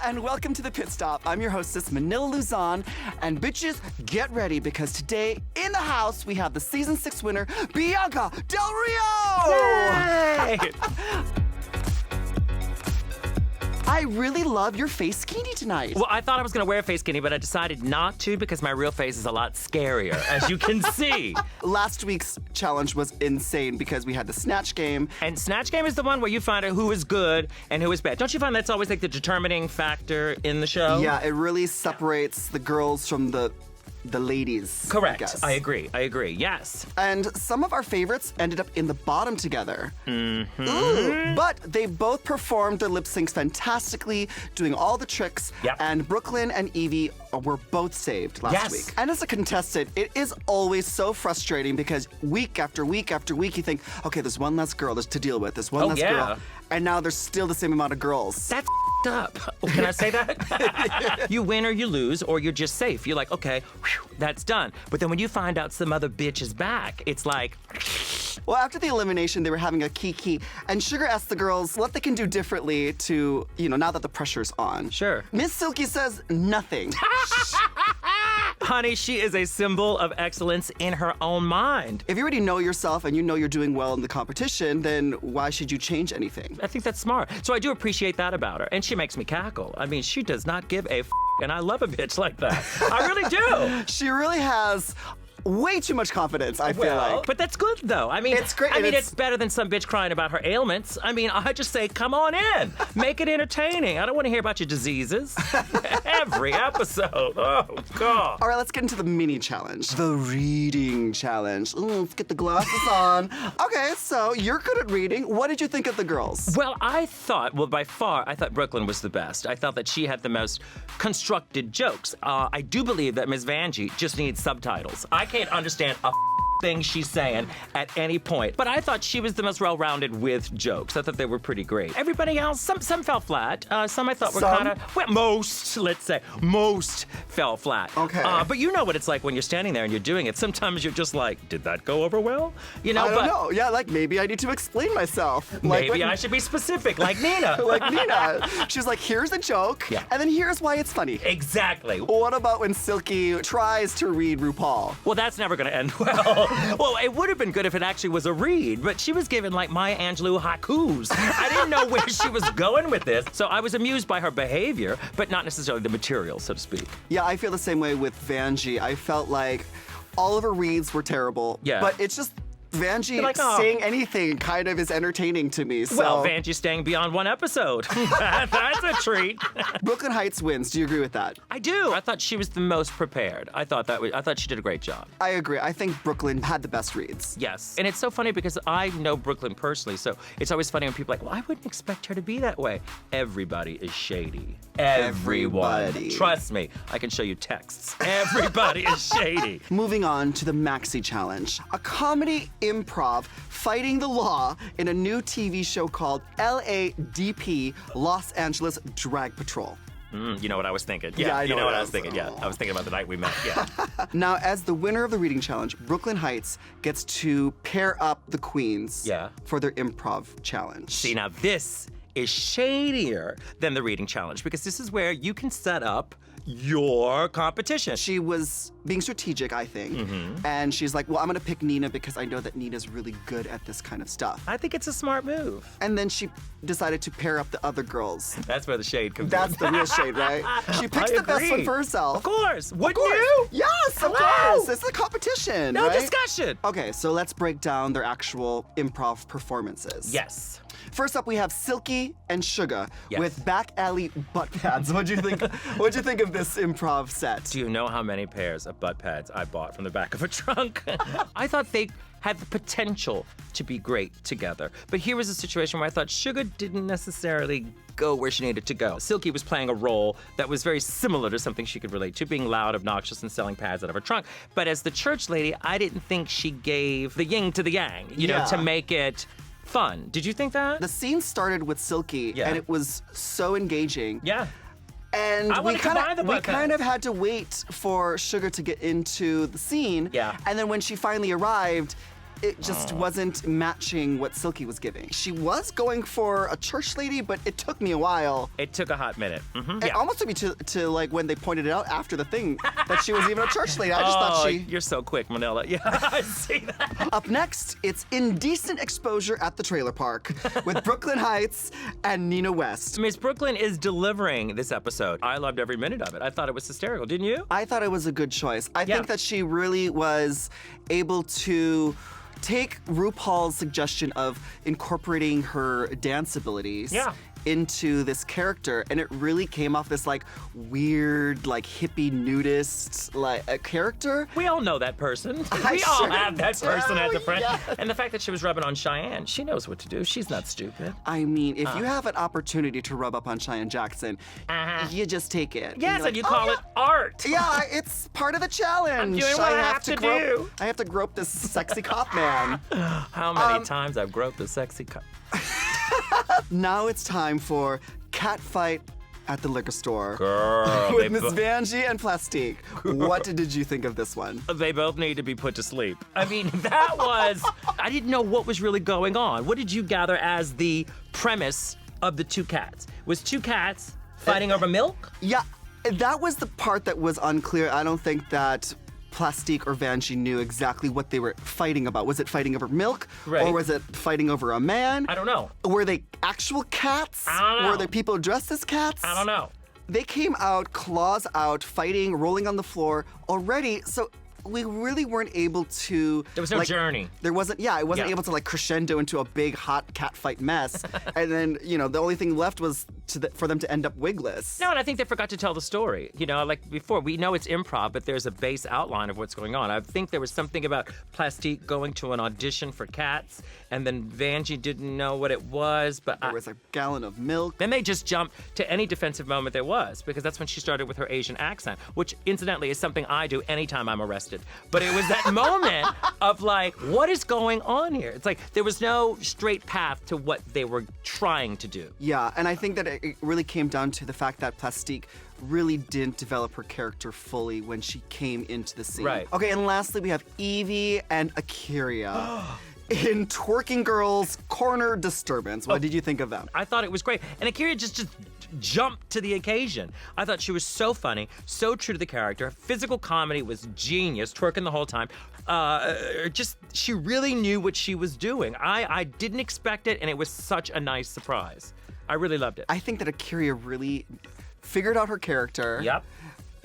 and welcome to the Pit Stop. I'm your hostess, Manila Luzon, and bitches, get ready because today in the house we have the season 6 winner, Bianca Del Rio! Yay! I really love your facekini tonight. Well, I thought I was gonna wear a facekini, but I decided not to because my real face is a lot scarier, as you can see. Last week's challenge was insane because we had the Snatch Game. And Snatch Game is the one where you find out who is good and who is bad. Don't you find that's always like the determining factor in the show? Yeah, it really separates the girls from the ladies. Correct. I agree, yes. And some of our favorites ended up in the bottom together. Ooh, but they both performed their lip syncs fantastically, doing all the tricks. Yep. And Brooklyn and Evie were both saved last week. And as a contestant, it is always so frustrating because week after week after week, you think, okay, there's one less girl to deal with. There's one less girl. And now there's still the same amount of girls. That's up. Can I say that? You win or you lose, or you're just safe. You're like, okay, whew, that's done. But then when you find out some other bitch is back, it's like... Well, after the elimination, they were having a kiki, and Sugar asked the girls what they can do differently to, now that the pressure's on. Sure. Miss Silky says nothing. Honey, she is a symbol of excellence in her own mind. If you already know yourself and you know you're doing well in the competition, then why should you change anything? I think that's smart. So I do appreciate that about her. And she makes me cackle. I mean, she does not give a and I love a bitch like that. I really do. She really has way too much confidence, I feel like. But that's good, though. I mean, it's great. It's better than some bitch crying about her ailments. I mean, I just say, come on in. Make it entertaining. I don't want to hear about your diseases. Every episode. Oh, God. All right, let's get into the mini challenge. The reading challenge. Let's get the glasses on. Okay, so you're good at reading. What did you think of the girls? Well, by far, I thought Brooklyn was the best. I thought that she had the most constructed jokes. I do believe that Ms. Vanjie just needs subtitles. I can't understand a thing she's saying at any point. But I thought she was the most well-rounded with jokes. I thought they were pretty great. Everybody else, some fell flat. Some I thought were kind of, well, most fell flat. Okay. But you know what it's like when you're standing there and you're doing it. Sometimes you're just like, did that go over well? I don't know. Yeah, like maybe I need to explain myself. Maybe I should be specific, like Nina. Like Nina. She was like, here's the joke, and then here's why it's funny. Exactly. What about when Silky tries to read RuPaul? Well, that's never gonna end well. Well, it would have been good if it actually was a read, but she was given like Maya Angelou haikus. I didn't know where she was going with this, so I was amused by her behavior, but not necessarily the material, so to speak. Yeah, I feel the same way with Vanjie. I felt like all of her reads were terrible, but it's just Vanjie saying anything kind of is entertaining to me. So. Well, Vanjie staying beyond one episode. That's a treat. Brooklyn Heights wins. Do you agree with that? I do. I thought she was the most prepared. I thought she did a great job. I agree. I think Brooklyn had the best reads. Yes. And it's so funny because I know Brooklyn personally, so it's always funny when people are like, well, I wouldn't expect her to be that way. Everybody is shady. Everyone. Trust me, I can show you texts. Everybody is shady. Moving on to the Maxi Challenge, a comedy improv fighting the law in a new TV show called L.A.D.P, Los Angeles Drag Patrol. You know what I was thinking. Yeah, you know what I was thinking. Yeah, I was thinking about the night we met. Yeah. Now, as the winner of the reading challenge, Brooklyn Heights gets to pair up the queens for their improv challenge. See, now this is shadier than the reading challenge because this is where you can set up your competition. She was being strategic, I think, and she's like, well, I'm gonna pick Nina because I know that Nina's really good at this kind of stuff. I think it's a smart move. And then she decided to pair up the other girls. That's where the shade comes in. That's the real shade, right? She picks the best one for herself. Of course. Wouldn't you? Yes, of course. It's a competition, No right? discussion. Okay, so let's break down their actual improv performances. Yes. First up, we have Silky and Sugar with back alley butt pads. What'd you think of this improv set? Do you know how many pairs of butt pads I bought from the back of a trunk? I thought they had the potential to be great together. But here was a situation where I thought Sugar didn't necessarily go where she needed to go. Silky was playing a role that was very similar to something she could relate to, being loud, obnoxious, and selling pads out of her trunk. But as the church lady, I didn't think she gave the yin to the yang, you know, to make it fun. Did you think that? The scene started with Silky, and it was so engaging. Yeah. And we kind of had to wait for Sugar to get into the scene. Yeah. And then when she finally arrived, it just wasn't matching what Silky was giving. She was going for a church lady, but it took me a while. It took a hot minute. It almost took me to like when they pointed it out after the thing that she was even a church lady. I just thought she... You're so quick, Manila. Yeah, I see that. Up next, it's Indecent Exposure at the trailer park with Brooklyn Heights and Nina West. Miss Brooklyn is delivering this episode. I loved every minute of it. I thought it was hysterical, didn't you? I thought it was a good choice. I think that she really was able to take RuPaul's suggestion of incorporating her dance abilities into this character, and it really came off this like weird, like hippie nudist like a character. We all know that person. We all have that person as a friend. Yes. And the fact that she was rubbing on Cheyenne, she knows what to do. She's not stupid. I mean, if you have an opportunity to rub up on Cheyenne Jackson, you just take it. Yes, and like, you call it art. Yeah, it's part of the challenge. I'm doing what I have to do. I have to grope this sexy cop man. How many times I've groped a sexy cop? Now it's time for cat fight at the liquor store. Girl, with Miss Vanjie and Plastique. What did you think of this one? They both need to be put to sleep. I mean, that was... I didn't know what was really going on. What did you gather as the premise of the two cats? Was two cats fighting over milk? Yeah, that was the part that was unclear. I don't think that Plastique or Vanjie knew exactly what they were fighting about. Was it fighting over milk? Right. Or was it fighting over a man? I don't know. Were they actual cats? I don't know. Were there people dressed as cats? I don't know. They came out, claws out, fighting, rolling on the floor already, so we really weren't able to... There was no journey. There wasn't, it wasn't able to like crescendo into a big hot cat fight mess. And then, the only thing left was for them to end up wigless. No, and I think they forgot to tell the story. Like before, we know it's improv, but there's a base outline of what's going on. I think there was something about Plastique going to an audition for Cats, and then Vanjie didn't know what it was, but there was a gallon of milk. Then they just jumped to any defensive moment there was, because that's when she started with her Asian accent, which incidentally is something I do anytime I'm arrested. But it was that moment of like, what is going on here? It's like there was no straight path to what they were trying to do. Yeah, and I think that it really came down to the fact that Plastique really didn't develop her character fully when she came into the scene. Right. Okay, and lastly, we have Evie and Akira. In Twerking Girls Corner Disturbance. What did you think of them? I thought it was great. And Akira just jumped to the occasion. I thought she was so funny, so true to the character. Physical comedy was genius, twerking the whole time. She really knew what she was doing. I didn't expect it, and it was such a nice surprise. I really loved it. I think that Akira really figured out her character. Yep.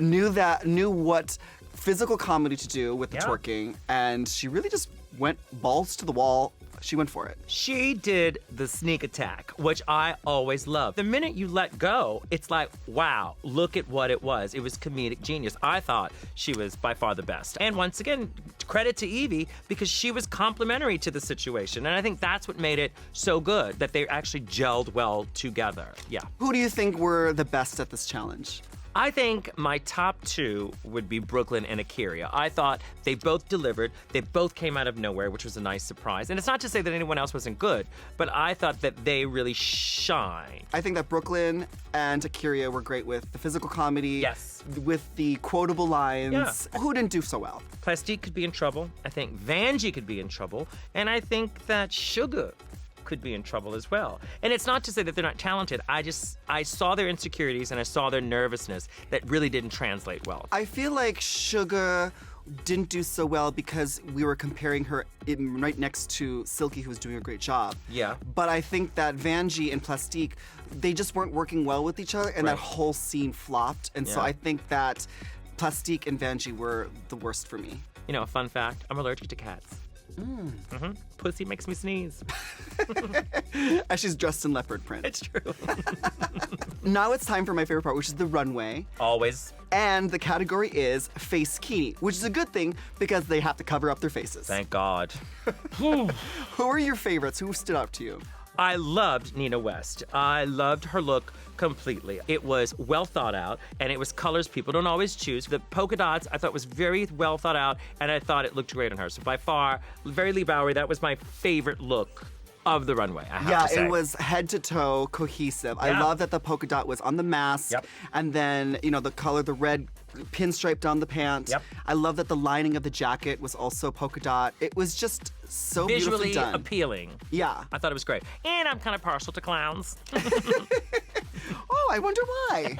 Knew what physical comedy to do with the twerking, and she really just went balls to the wall. She went for it. She did the sneak attack, which I always love. The minute you let go, it's like, wow, look at what it was. It was comedic genius. I thought she was by far the best. And once again, credit to Evie, because she was complimentary to the situation. And I think that's what made it so good, that they actually gelled well together. Yeah. Who do you think were the best at this challenge? I think my top two would be Brooklyn and Akira. I thought they both delivered. They both came out of nowhere, which was a nice surprise. And it's not to say that anyone else wasn't good, but I thought that they really shined. I think that Brooklyn and Akira were great with the physical comedy. Yes. With the quotable lines. Yeah. Who didn't do so well? Plastique could be in trouble. I think Vanjie could be in trouble. And I think that Sugar could be in trouble as well. And it's not to say that they're not talented. I saw their insecurities and I saw their nervousness that really didn't translate well. I feel like Sugar didn't do so well because we were comparing her right next to Silky, who was doing a great job. Yeah. But I think that Vanjie and Plastique, they just weren't working well with each other, and that whole scene flopped. And so I think that Plastique and Vanjie were the worst for me. You know, a fun fact, I'm allergic to cats. Pussy makes me sneeze. As she's dressed in leopard print. It's true. Now it's time for my favorite part, which is the runway. Always. And the category is facekini, which is a good thing because they have to cover up their faces. Thank God. Who are your favorites? Who stood out to you? I loved Nina West. I loved her look completely. It was well thought out, and it was colors people don't always choose. The polka dots I thought was very well thought out, and I thought it looked great on her. So by far, Very Lee Bowery, that was my favorite look of the runway, I have to say. It was head to toe cohesive. Yeah. I love that the polka dot was on the mask. Yep. And then, the color, the red pinstripe down the pant. Yep. I love that the lining of the jacket was also polka dot. It was just so beautifully Visually done. appealing. Yeah. I thought it was great. And I'm kind of partial to clowns. Oh, I wonder why.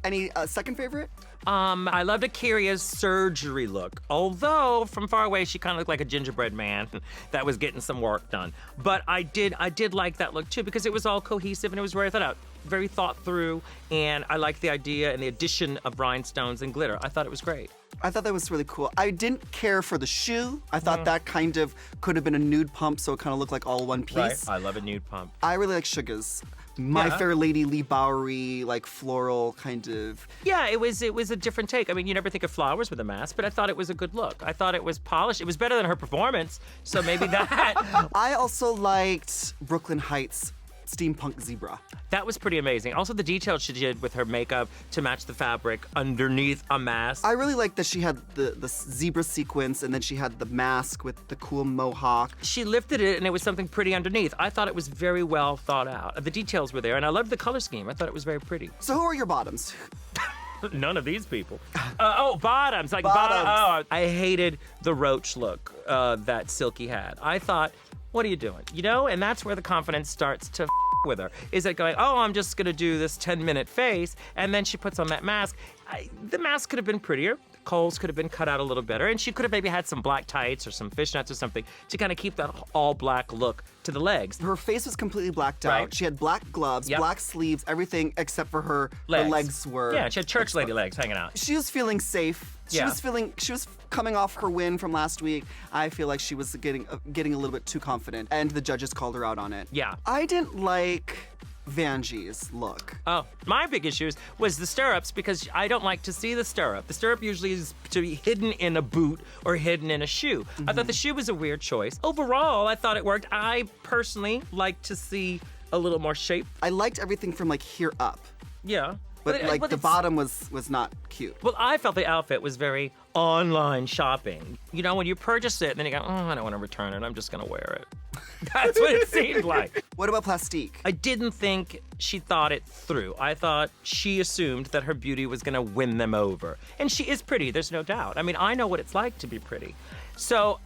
Any second favorite? I loved Akira's surgery look. Although, from far away, she kind of looked like a gingerbread man that was getting some work done. But I did like that look, too, because it was all cohesive and it was very thought out, very thought through. And I liked the idea and the addition of rhinestones and glitter. I thought it was great. I thought that was really cool. I didn't care for the shoe. I thought that kind of could have been a nude pump, so it kind of looked like all one piece. Right. I love a nude pump. I really like Sugar's. My Fair Lady Lee Bowery, like floral kind of. Yeah, it was a different take. I mean, you never think of flowers with a mask, but I thought it was a good look. I thought it was polished. It was better than her performance, so maybe that. I also liked Brooklyn Heights Steampunk Zebra. That was pretty amazing. Also, the details she did with her makeup to match the fabric underneath a mask. I really liked that she had the zebra sequence and then she had the mask with the cool mohawk. She lifted it and it was something pretty underneath. I thought it was very well thought out. The details were there and I loved the color scheme. I thought it was very pretty. So who are your bottoms? None of these people. Bottoms. Like Bottoms. I hated the roach look that Silky had. I thought, what are you doing? And that's where the confidence starts to with her. Is it going, I'm just going to do this 10-minute face, and then she puts on that mask. The mask could have been prettier. The Coals could have been cut out a little better, and she could have maybe had some black tights or some fishnets or something to kind of keep that all-black look to the legs. Her face was completely blacked out. Right. She had black gloves, black sleeves, everything except for her legs were. Yeah, she had church lady legs hanging out. She was feeling safe. She was coming off her win from last week. I feel like she was getting a little bit too confident, and the judges called her out on it. Yeah. I didn't like Vanjie's look. Oh, my big issue was the stirrups because I don't like to see the stirrup. The stirrup usually is to be hidden in a boot or hidden in a shoe. I thought the shoe was a weird choice. Overall, I thought it worked. I personally like to see a little more shape. I liked everything from like here up. Yeah. But the bottom was not cute. Well, I felt the outfit was very online shopping. When you purchase it, then you go, I don't want to return it. I'm just going to wear it. That's what it seemed like. What about Plastique? I didn't think she thought it through. I thought she assumed that her beauty was going to win them over. And she is pretty, there's no doubt. I mean, I know what it's like to be pretty. So...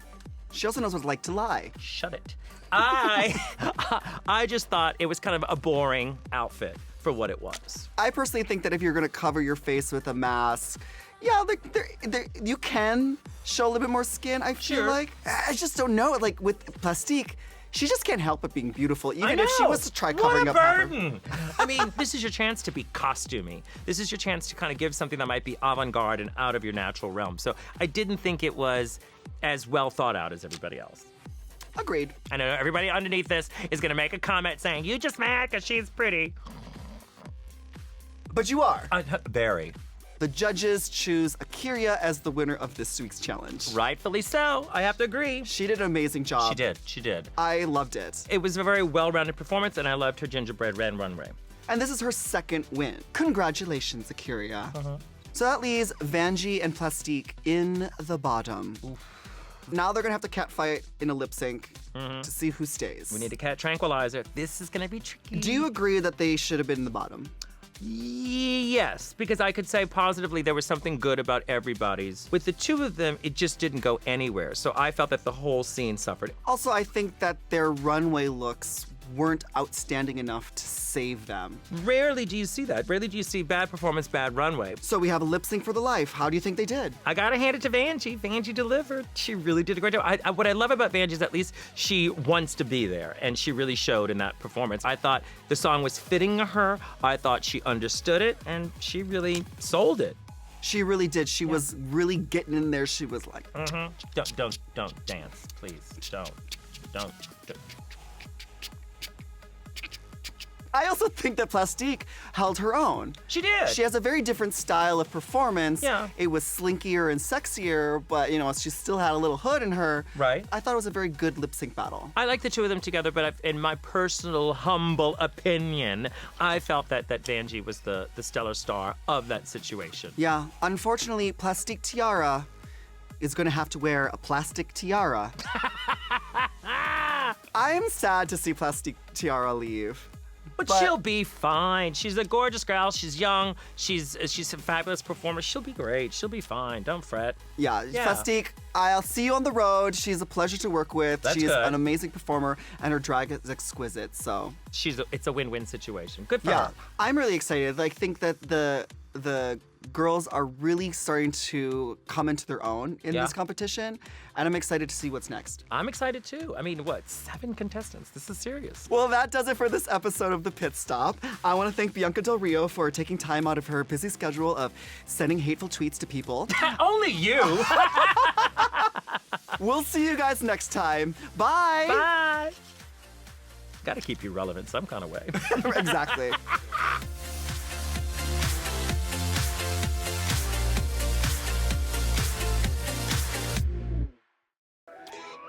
She also knows what it's like to lie. Shut it. I just thought it was kind of a boring outfit for what it was. I personally think that if you're going to cover your face with a mask, you can show a little bit more skin, I feel like. I just don't know. Like with Plastique, she just can't help but being beautiful, even if she was to try covering up half her. I mean, this is your chance to be costumey. This is your chance to kind of give something that might be avant-garde and out of your natural realm. So I didn't think it was as well thought out as everybody else. Agreed. I know everybody underneath this is going to make a comment saying, you just mad because she's pretty. But you are. Very. The judges choose Akira as the winner of this week's challenge. Rightfully so. I have to agree. She did an amazing job. She did. I loved it. It was a very well-rounded performance, and I loved her gingerbread red runway. And this is her second win. Congratulations, Akira. So that leaves Vanjie and Plastique in the bottom. Oof. Now they're gonna have to catfight in a lip sync to see who stays. We need a cat tranquilizer. This is gonna be tricky. Do you agree that they should have been in the bottom? Yes, because I could say positively there was something good about everybody's. With the two of them, it just didn't go anywhere. So I felt that the whole scene suffered. Also, I think that their runway looks weren't outstanding enough to save them. Rarely do you see that. Rarely do you see bad performance, bad runway. So we have a lip sync for the life. How do you think they did? I gotta hand it to Vanjie. Vanjie delivered. She really did a great job. What I love about Vanjie is at least she wants to be there, and she really showed in that performance. I thought the song was fitting her. I thought she understood it, and she really sold it. She really did. She was really getting in there. She was like, Don't dance, please. Don't. I also think that Plastique held her own. She did. She has a very different style of performance. Yeah. It was slinkier and sexier, but she still had a little hood in her. Right. I thought it was a very good lip sync battle. I like the two of them together, but in my personal, humble opinion, I felt that Vanjie was the stellar star of that situation. Yeah. Unfortunately, Plastique Tiara is going to have to wear a plastic tiara. I'm sad to see Plastique Tiara leave. But she'll be fine. She's a gorgeous girl. She's young. She's a fabulous performer. She'll be great. She'll be fine. Don't fret. Yeah. Plastique, I'll see you on the road. She's a pleasure to work with. She's an amazing performer, and her drag is exquisite. So it's a win-win situation. Good for her. I'm really excited. I think that the girls are really starting to come into their own in this competition, and I'm excited to see what's next. I'm excited too. I mean, 7 contestants? This is serious. Well, that does it for this episode of The Pit Stop. I want to thank Bianca Del Rio for taking time out of her busy schedule of sending hateful tweets to people. Only you! We'll see you guys next time. Bye! Bye! Gotta keep you relevant some kind of way. Exactly.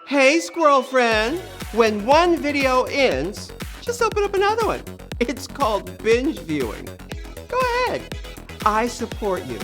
Hey, squirrel friend. When one video ends, just open up another one. It's called binge viewing. Go ahead. I support you.